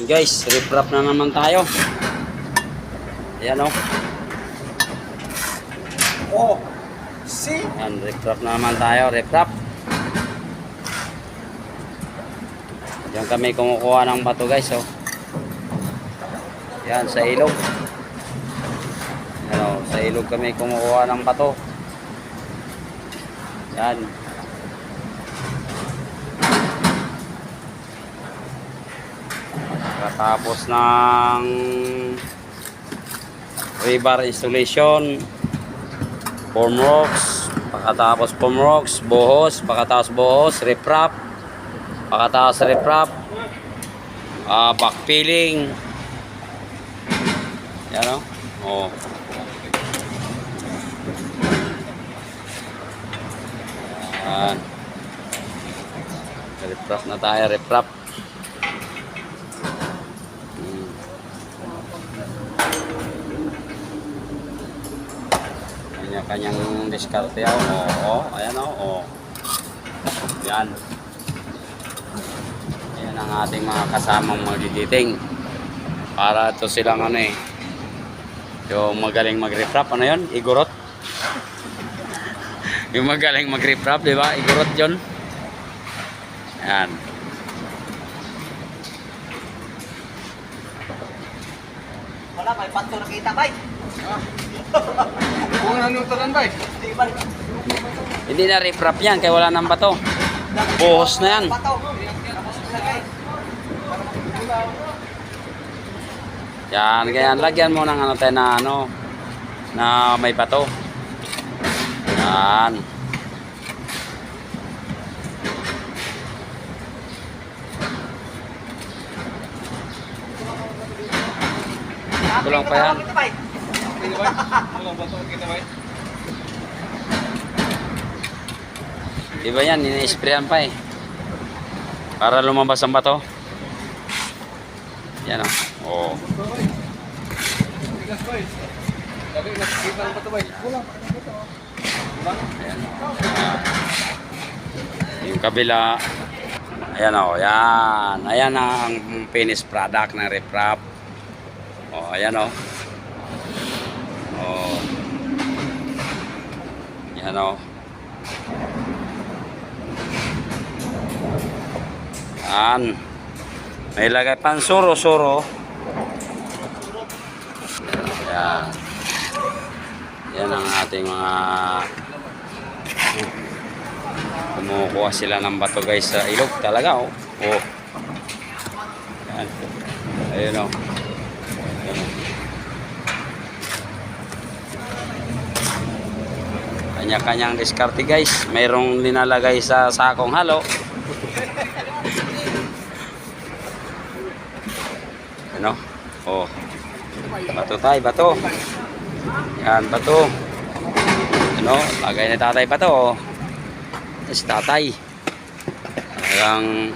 Guys, rip-rap na naman tayo. Ayan o. Oh, see? Ayan, rip-rap na naman tayo. Rip-rap. Diyan kami kumukuha ng bato guys. Oh. Ayan, sa ilog. Ayan o, sa ilog kami kumukuha ng bato. Ayan. Tapos ng rebar installation, form rocks, pagkatapos form rocks, buhos, pagkatapos buhos, riprap, pagkatapos riprap, backfilling. Yan o. Oh. Yan. Riprap na tayo, riprap. Kanyang diskarte ako. Oo, ayan o. Oh. Yan. Yan ang ating mga kasamang magigiting. Para ito silang ano eh. Yung magaling mag-riprap. Ano yun? Igorot. Yung magaling mag-riprap, di ba? Igorot yun. Yan. Wala, may pato nakita, bay. Kung anong talan ba? Hindi na riprap yan, kaya wala nang bato. Buhos na yan. Yan, kaya lagyan mo ng ano tayo na ano, na may bato. Yan. Kulang pa yan. Diba yan, ini-sprayan pa eh. Para lumabas ang bato. Yan o. Oh. Ayan. Yung kabila. Ayan o, yan. Ayan ang finished product ng riprap. O, ayan o. Oh. Yan o. Yan. May lagay pang suro-suro. Yan. Yan ang ating mga kumukuha sila ng bato guys sa ilog talaga oh. Oh. Yan. Ayun o. Yan o. Kanya-kanyang diskarte guys. Mayroong linalagay sa sakong halo. Ano? Oh. Bato tayo, bato. Yan, bato. Ano? Lagay na tatay bato. Oh. Si tatay. Hanggang